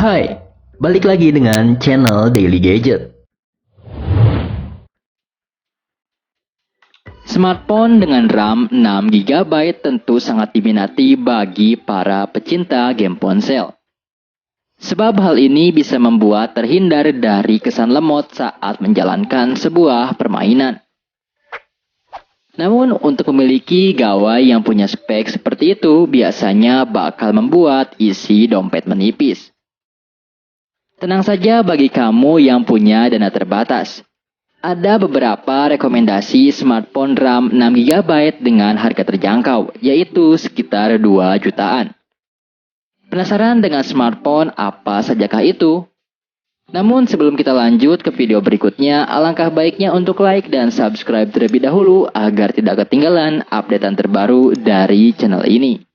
Hai, balik lagi dengan channel Daily Gadget. Smartphone dengan RAM 6 GB tentu sangat diminati bagi para pecinta game ponsel. Sebab hal ini bisa membuat terhindar dari kesan lemot saat menjalankan sebuah permainan. Namun untuk memiliki gawai yang punya spek seperti itu biasanya bakal membuat isi dompet menipis. Tenang saja bagi kamu yang punya dana terbatas. Ada beberapa rekomendasi smartphone RAM 6 GB dengan harga terjangkau, yaitu sekitar 2 jutaan. Penasaran dengan smartphone apa sajakah itu? Namun sebelum kita lanjut ke video berikutnya, alangkah baiknya untuk like dan subscribe terlebih dahulu agar tidak ketinggalan updatean terbaru dari channel ini.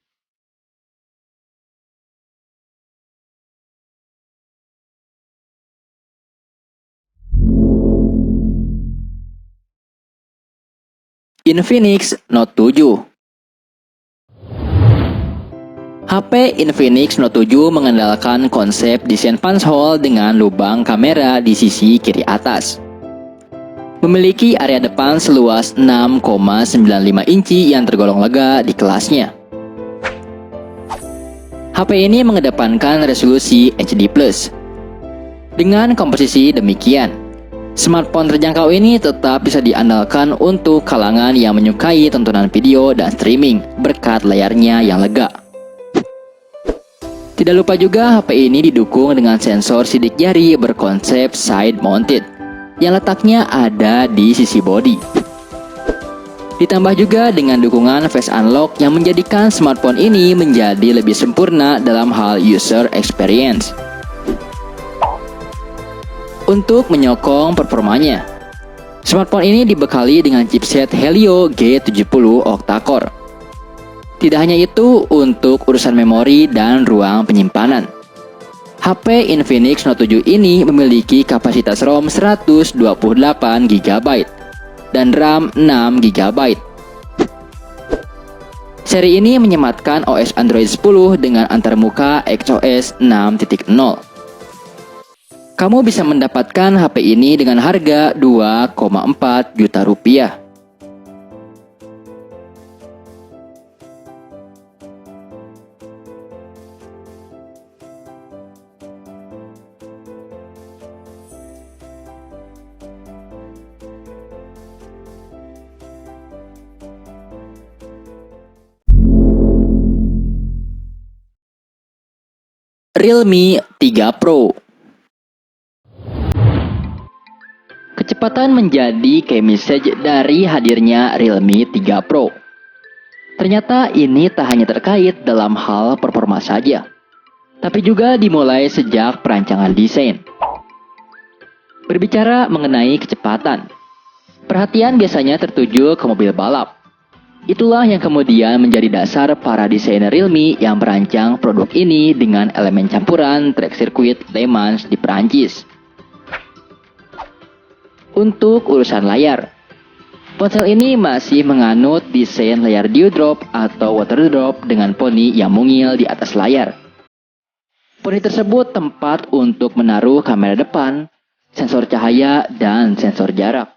Infinix Note 7. HP Infinix Note 7 mengandalkan konsep desain punch hole dengan lubang kamera di sisi kiri atas. Memiliki area depan seluas 6,95 inci yang tergolong lega di kelasnya. HP ini mengedepankan resolusi HD+. Dengan komposisi demikian, smartphone terjangkau ini tetap bisa diandalkan untuk kalangan yang menyukai tontonan video dan streaming berkat layarnya yang lega. Tidak lupa juga HP ini didukung dengan sensor sidik jari berkonsep side mounted yang letaknya ada di sisi bodi. Ditambah juga dengan dukungan face unlock yang menjadikan smartphone ini menjadi lebih sempurna dalam hal user experience. Untuk menyokong performanya, smartphone ini dibekali dengan chipset Helio G70 octa-core. Tidak hanya itu, untuk urusan memori dan ruang penyimpanan, HP Infinix Note 7 ini memiliki kapasitas ROM 128 GB dan RAM 6 GB. Seri ini menyematkan OS Android 10 dengan antarmuka XOS 6.0. Kamu bisa mendapatkan HP ini dengan harga 2,4 juta rupiah. Realme 3 Pro. Kecepatan menjadi key message dari hadirnya Realme 3 Pro. Ternyata ini tak hanya terkait dalam hal performa saja, tapi juga dimulai sejak perancangan desain. Berbicara mengenai kecepatan, perhatian biasanya tertuju ke mobil balap. Itulah yang kemudian menjadi dasar para desainer Realme yang merancang produk ini dengan elemen campuran trek sirkuit Le Mans di Perancis. Untuk urusan layar, ponsel ini masih menganut desain layar dewdrop atau water drop dengan poni yang mungil di atas layar. Poni tersebut tempat untuk menaruh kamera depan, sensor cahaya, dan sensor jarak.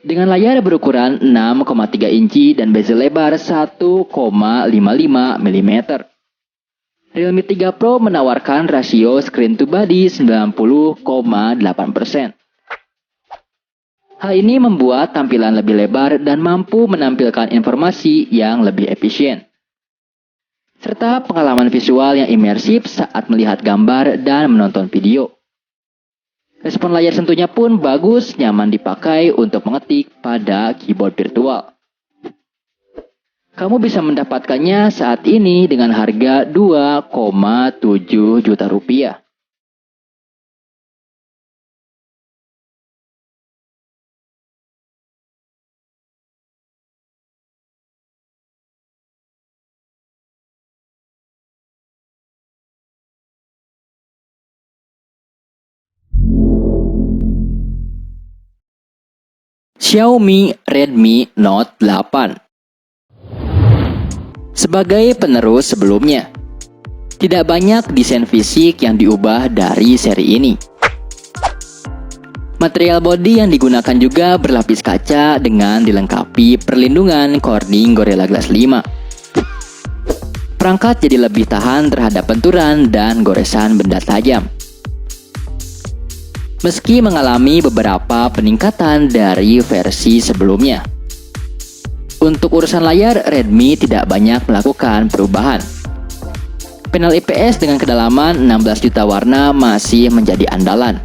Dengan layar berukuran 6,3 inci dan bezel lebar 1,55 mm. Realme 3 Pro menawarkan rasio screen to body 90,8%. Hal ini membuat tampilan lebih lebar dan mampu menampilkan informasi yang lebih efisien, serta pengalaman visual yang imersif saat melihat gambar dan menonton video. Respon layar sentuhnya pun bagus, nyaman dipakai untuk mengetik pada keyboard virtual. Kamu bisa mendapatkannya saat ini dengan harga 2,7 juta rupiah. Xiaomi Redmi Note 8. Sebagai penerus sebelumnya, Tidak banyak desain fisik yang diubah dari seri ini. Material bodi yang digunakan juga berlapis kaca dengan dilengkapi perlindungan Corning Gorilla Glass 5. Perangkat jadi lebih tahan terhadap benturan dan goresan benda tajam. Meski mengalami beberapa peningkatan dari versi sebelumnya. Untuk urusan layar, Redmi tidak banyak melakukan perubahan. Panel IPS dengan kedalaman 16 juta warna masih menjadi andalan.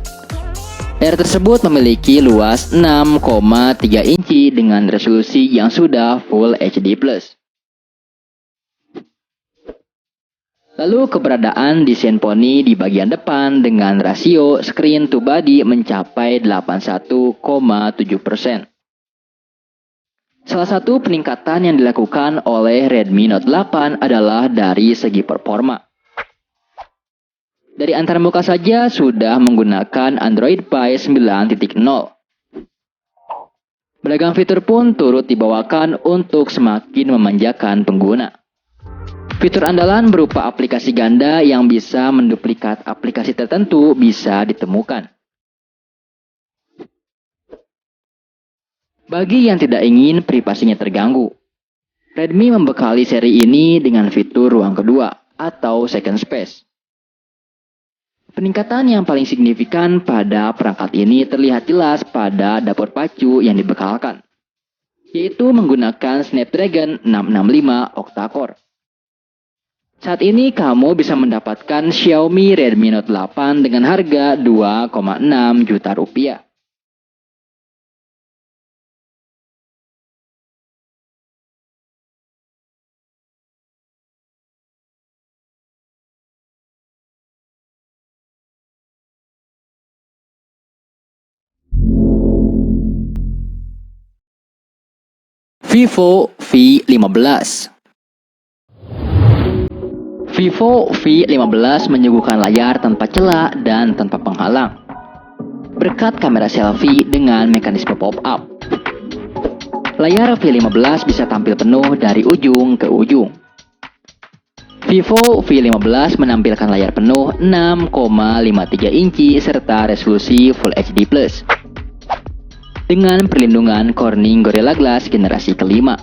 Layar tersebut memiliki luas 6,3 inci dengan resolusi yang sudah Full HD+. Lalu keberadaan desain poni di bagian depan dengan rasio screen to body mencapai 81,7%. Salah satu peningkatan yang dilakukan oleh Redmi Note 8 adalah dari segi performa. Dari antarmuka saja sudah menggunakan Android Pie 9.0. Beragam fitur pun turut dibawakan untuk semakin memanjakan pengguna. Fitur andalan berupa aplikasi ganda yang bisa menduplikat aplikasi tertentu bisa ditemukan. Bagi yang tidak ingin privasinya terganggu, Redmi membekali seri ini dengan fitur ruang kedua atau second space. Peningkatan yang paling signifikan pada perangkat ini terlihat jelas pada dapur pacu yang dibekalkan, yaitu menggunakan Snapdragon 665 octa-core. Saat ini kamu bisa mendapatkan Xiaomi Redmi Note 8 dengan harga 2,6 juta rupiah. Vivo V15. Vivo V15 menyuguhkan layar tanpa celah dan tanpa penghalang. Berkat kamera selfie dengan mekanisme pop-up. Layar V15 bisa tampil penuh dari ujung ke ujung. Vivo V15 menampilkan layar penuh 6,53 inci serta resolusi Full HD+. Dengan perlindungan Corning Gorilla Glass generasi kelima.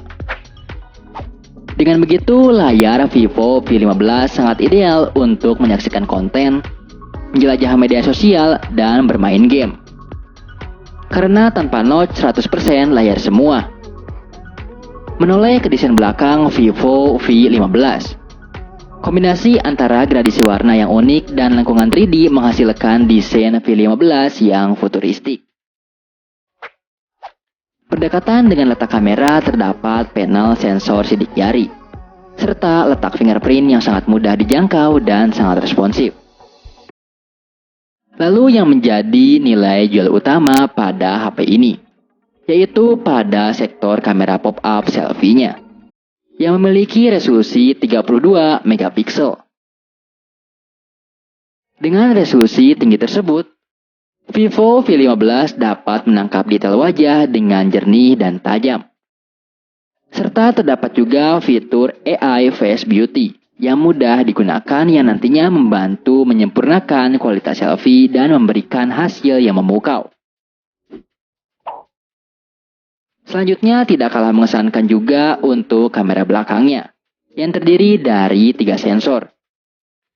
Dengan begitu, layar Vivo V15 sangat ideal untuk menyaksikan konten, menjelajah media sosial, dan bermain game. Karena tanpa notch 100% layar semua. Menoleh ke desain belakang Vivo V15. Kombinasi antara gradasi warna yang unik dan lengkungan 3D menghasilkan desain V15 yang futuristik. Berdekatan dengan letak kamera terdapat panel sensor sidik jari, serta letak fingerprint yang sangat mudah dijangkau dan sangat responsif. Lalu yang menjadi nilai jual utama pada HP ini, yaitu pada sektor kamera pop-up selfie-nya, yang memiliki resolusi 32 megapiksel. Dengan resolusi tinggi tersebut, Vivo V15 dapat menangkap detail wajah dengan jernih dan tajam. Serta terdapat juga fitur AI Face Beauty yang mudah digunakan yang nantinya membantu menyempurnakan kualitas selfie dan memberikan hasil yang memukau. Selanjutnya tidak kalah mengesankan juga untuk kamera belakangnya yang terdiri dari 3 sensor,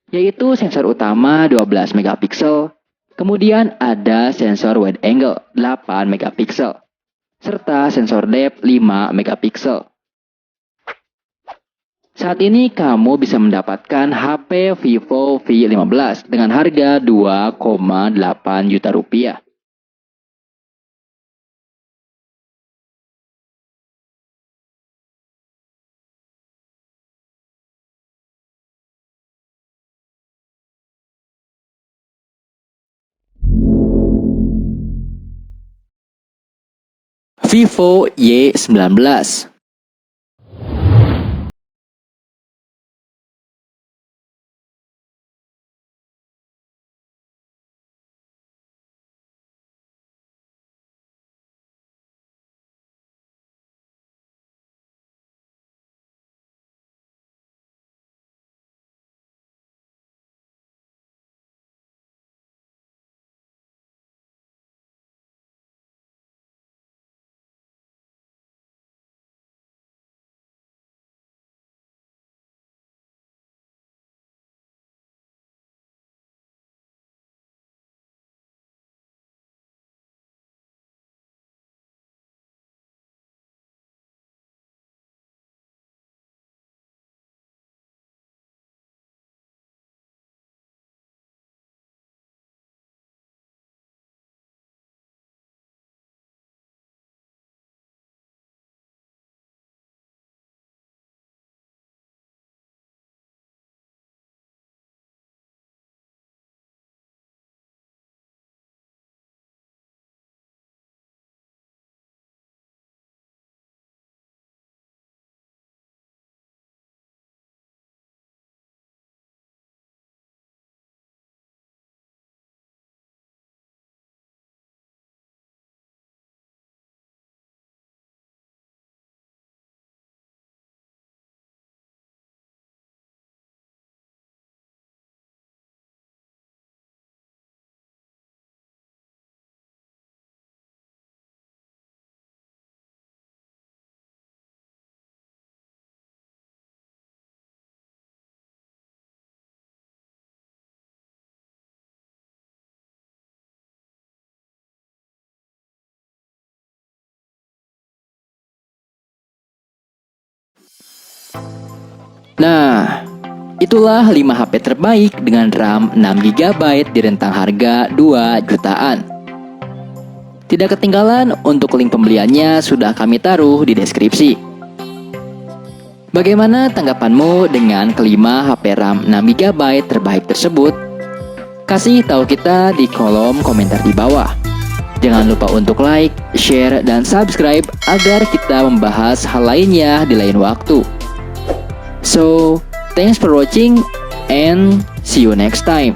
yaitu sensor utama 12 megapiksel, kemudian ada sensor wide angle 8 megapiksel, serta sensor depth 5 megapiksel. Saat ini kamu bisa mendapatkan HP Vivo V15 dengan harga 2,8 juta rupiah. Vivo Y19. Nah, itulah 5 HP terbaik dengan RAM 6GB di rentang harga 2 jutaan. Tidak ketinggalan, untuk link pembeliannya sudah kami taruh di deskripsi. Bagaimana tanggapanmu dengan kelima HP RAM 6GB terbaik tersebut? Kasih tahu kita di kolom komentar di bawah. Jangan lupa untuk like, share, dan subscribe agar kita membahas hal lainnya di lain waktu. So, thanks for watching and see you next time.